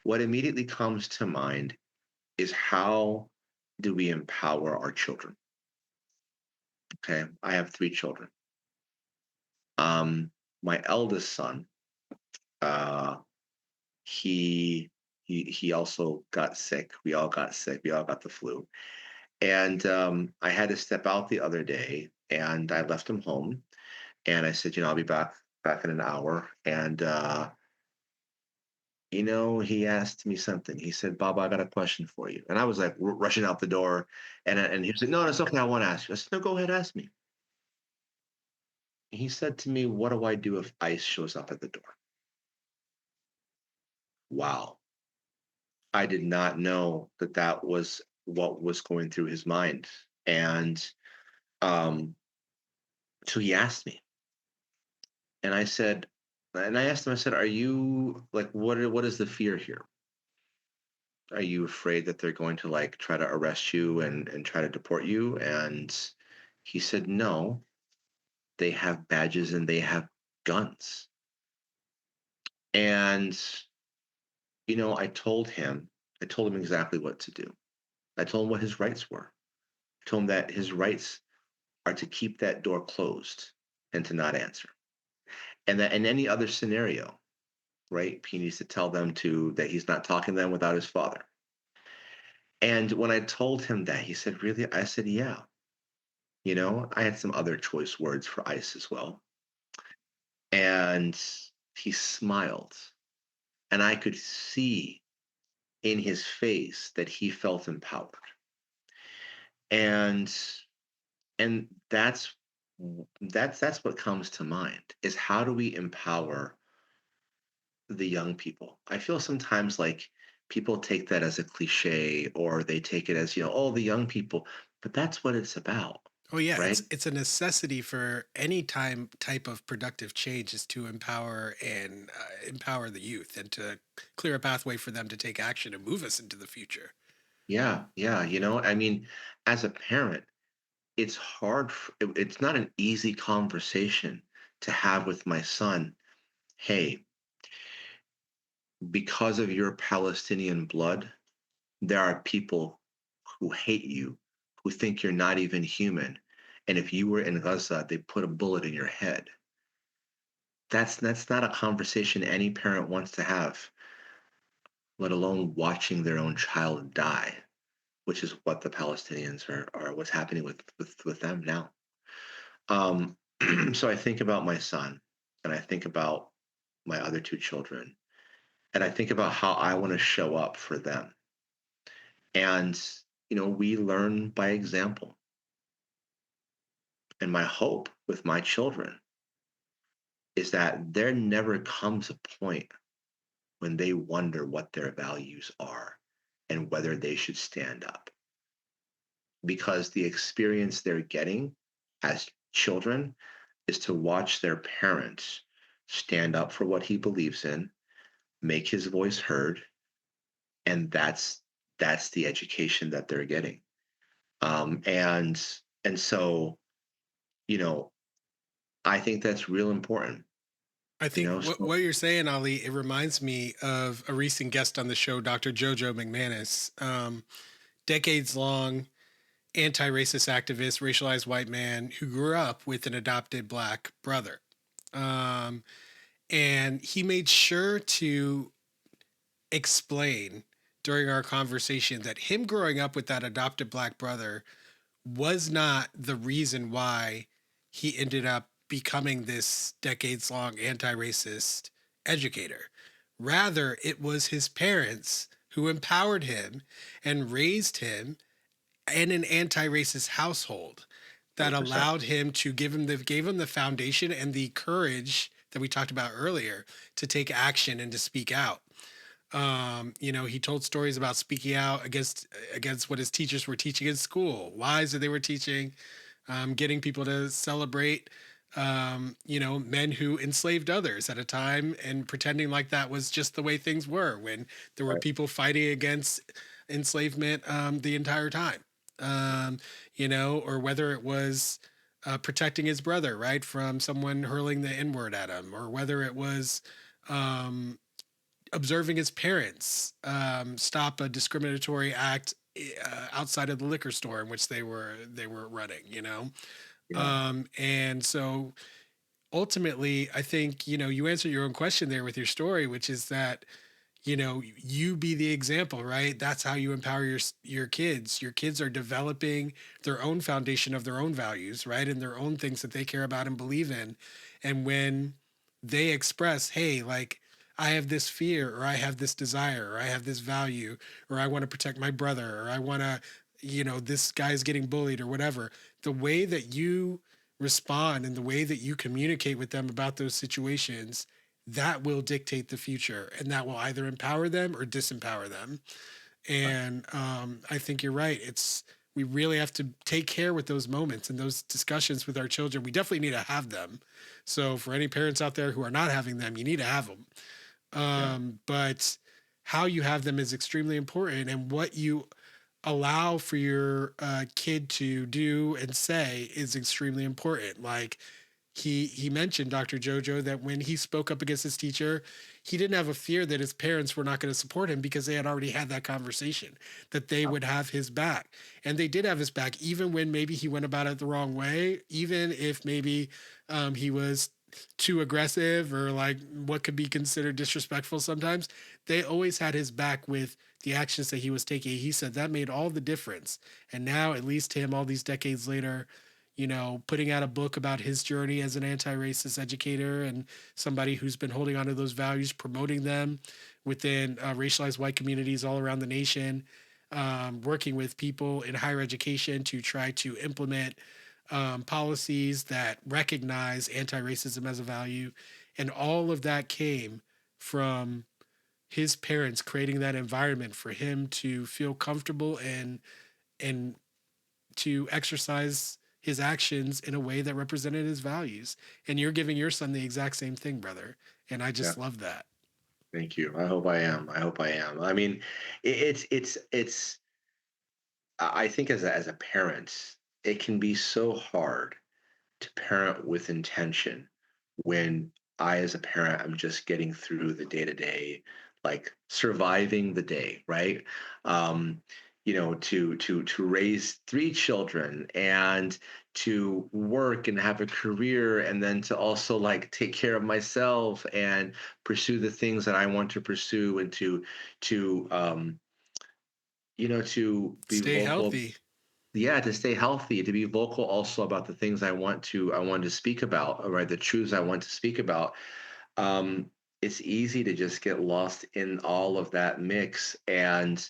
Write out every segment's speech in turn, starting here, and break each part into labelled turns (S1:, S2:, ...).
S1: what immediately comes to mind is how do we empower our children? Okay, I have 3 children. My eldest son, uh, he he also got sick. We all got sick. We all got the flu, and I had to step out the other day, and I left him home, and I said, I'll be back in an hour, and he asked me something. He said, "Bob, I got a question for you," and I was like rushing out the door, and he was like, "No, that's okay. I want to ask you." I said, "No, go ahead, ask me." He said to me, "What do I do if ICE shows up at the door?" Wow. I did not know that that was what was going through his mind. And um, so he asked me, and I asked him, I said, "Are you like, what is the fear here? Are you afraid that they're going to like try to arrest you and try to deport you?" And he said, "No, they have badges and they have guns." And, I told him exactly what to do. I told him what his rights were. I told him that his rights are to keep that door closed and to not answer. And that in any other scenario, right, he needs to tell them that he's not talking to them without his father. And when I told him that, he said, "Really?" I said, "Yeah." I had some other choice words for ICE as well. And he smiled. And I could see in his face that he felt empowered. And and that's what comes to mind is how do we empower the young people? I feel sometimes like people take that as a cliche or they take it as, oh, the young people, but that's what it's about,
S2: Oh yeah,
S1: right?
S2: it's a necessity for any type of productive change is to empower and empower the youth and to clear a pathway for them to take action and move us into the future.
S1: Yeah, yeah. I mean, as a parent, it's not an easy conversation to have with my son. Hey, because of your Palestinian blood, there are people who hate you, who think you're not even human. And if you were in Gaza, they put a bullet in your head. That's not a conversation any parent wants to have, let alone watching their own child die, which is what the Palestinians are what's happening with them now. Um, so I think about my son, and I think about my other 2 children, and I think about how I want to show up for them. And we learn by example. And my hope with my children is that there never comes a point when they wonder what their values are and whether they should stand up. Because the experience they're getting as children is to watch their parents stand up for what he believes in, make his voice heard, and that's the education that they're getting. And so, you know, I think that's real important.
S2: I
S1: You
S2: think
S1: know, so
S2: what you're saying, Ali, it reminds me of a recent guest on the show, Dr. Jojo McManus, decades long anti-racist activist, racialized white man who grew up with an adopted black brother. Um, and he made sure to explain during our conversation that him growing up with that adopted black brother was not the reason why he ended up becoming this decades long anti racist educator. Rather, it was his parents who empowered him and raised him in an anti racist household that
S1: 100%.
S2: allowed him to gave him the foundation and the courage that we talked about earlier to take action and to speak out. He told stories about speaking out against what his teachers were teaching in school, lies that they were teaching, getting people to celebrate, men who enslaved others at a time, and pretending like that was just the way things were when there were
S1: Right.
S2: people fighting against enslavement the entire time. Or whether it was protecting his brother, right, from someone hurling the N word at him, or whether it was observing his parents stop a discriminatory act outside of the liquor store in which they were running, you know.
S1: Yeah.
S2: And so ultimately, I think, you answer your own question there with your story, which is that, you be the example, right? That's how you empower your kids. Your kids are developing their own foundation of their own values, right? And their own things that they care about and believe in. And when they express, hey, like, I have this fear, or I have this desire, or I have this value, or I want to protect my brother, or I want to, this guy's getting bullied, or whatever. The way that you respond and the way that you communicate with them about those situations, that will dictate the future, and that will either empower them or disempower them.
S1: Right.
S2: And I think you're right. We really have to take care with those moments and those discussions with our children. We definitely need to have them. So for any parents out there who are not having them, you need to have them.
S1: Yeah.
S2: But how you have them is extremely important, and what you allow for your kid to do and say is extremely important. Like, he mentioned, Dr. Jojo, that when he spoke up against his teacher, he didn't have a fear that his parents were not going to support him, because they had already had that conversation, that they would have his back. And they did have his back, even when maybe he went about it the wrong way, even if maybe he was too aggressive, or like what could be considered disrespectful sometimes. They always had his back with the actions that he was taking. He said that made all the difference. And now, at least him, all these decades later, putting out a book about his journey as an anti-racist educator and somebody who's been holding on to those values, promoting them within racialized white communities all around the nation, working with people in higher education to try to implement policies that recognize anti-racism as a value. And all of that came from his parents creating that environment for him to feel comfortable and to exercise his actions in a way that represented his values. And you're giving your son the exact same thing, brother. And I
S1: Yeah.
S2: just love that.
S1: Thank you. I hope I am. I hope I am. I mean, it's. I think as a parent, it can be so hard to parent with intention when I, as a parent, I'm just getting through the day to day, like surviving the day, right? Um, to raise three children and to work and have a career, and then to also like take care of myself and pursue the things that I want to pursue, and to be
S2: Stay
S1: vocal,
S2: healthy.
S1: yeah, to stay healthy, to be vocal also about the things I want to speak about, right? The truths I want to speak about. um it's easy to just get lost in all of that mix, and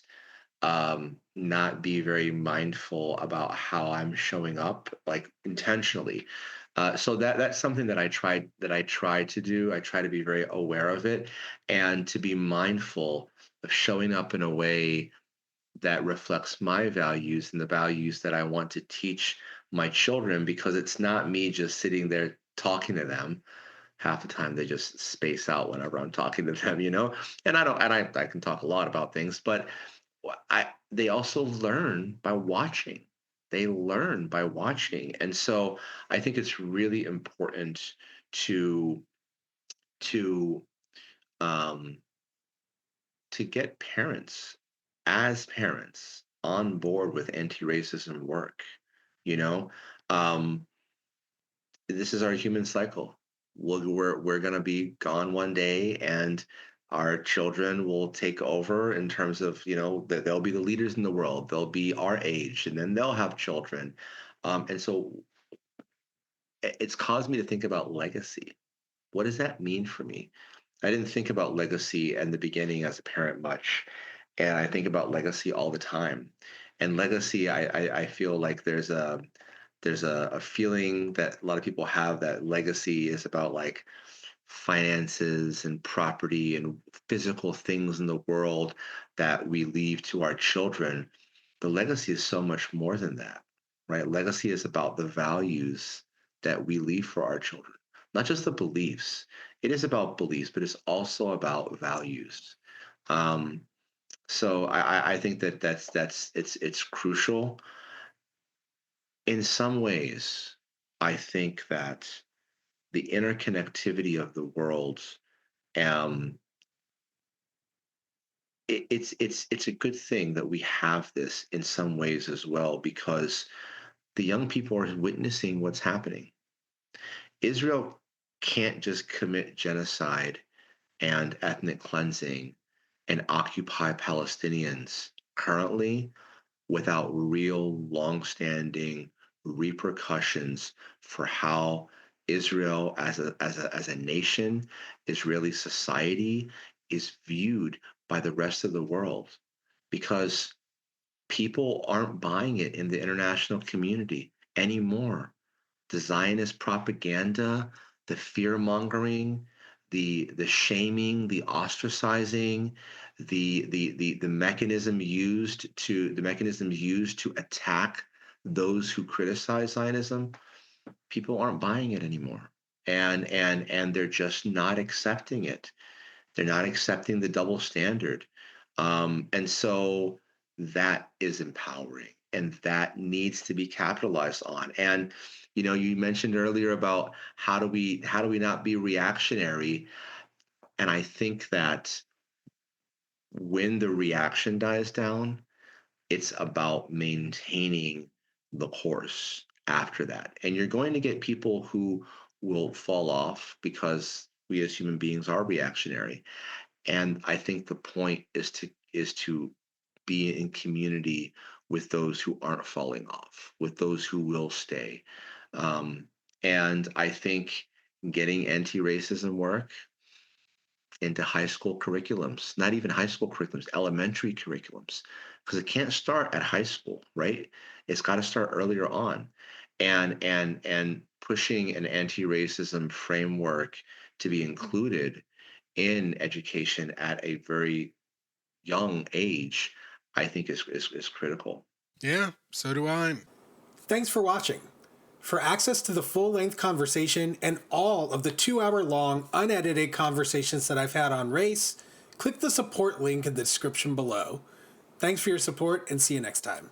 S1: not be very mindful about how I'm showing up, like intentionally. So that's something that I try to do. I try to be very aware of it, and to be mindful of showing up in a way that reflects my values and the values that I want to teach my children, because it's not me just sitting there talking to them. Half the time they just space out whenever I'm talking to them. And I can talk a lot about things, but they also learn by watching. They learn by watching. And so I think it's really important to to um to get parents, as parents, on board with anti-racism work. you know um this is our human cycle. We're going to be gone one day, and our children will take over, in terms of, that they'll be the leaders in the world. They'll be our age, and then they'll have children. And so it's caused me to think about legacy. What does that mean for me? I didn't think about legacy in the beginning as a parent much, and I think about legacy all the time. And legacy, I feel like there's a feeling that a lot of people have, that legacy is about like finances and property and physical things in the world that we leave to our children. The legacy is so much more than that, right? Legacy is about the values that we leave for our children, not just the beliefs. It is about beliefs, but it's also about values. Um, so I think it's crucial. In some ways, I think that the interconnectivity of the world, um, it's a good thing that we have this in some ways as well, because the young people are witnessing what's happening. Israel can't just commit genocide and ethnic cleansing and occupy Palestinians currently without real long-standing repercussions for how Israel as a nation, Israeli society is viewed by the rest of the world, because people aren't buying it in the international community anymore. The Zionist propaganda, the fear mongering, the shaming, the ostracizing, the mechanism used to attack those who criticize Zionism. People aren't buying it anymore, and they're just not accepting it. They're not accepting the double standard. And so that is empowering, and that needs to be capitalized on. And you mentioned earlier about how do we not be reactionary? And I think that when the reaction dies down, it's about maintaining the course after that. And you're going to get people who will fall off because we as human beings are reactionary. And I think the point is to be in community with those who aren't falling off, with those who will stay. Um, and I think getting anti-racism work into high school curriculums, not even high school curriculums, elementary curriculums, because it can't start at high school, right? It's got to start earlier on, and pushing an anti-racism framework to be included in education at a very young age, I think is critical.
S2: Yeah, so do I.
S3: Thanks for watching. For access to the full-length conversation and all of the 2-hour-long, unedited conversations that I've had on race, click the support link in the description below. Thanks for your support, and see you next time.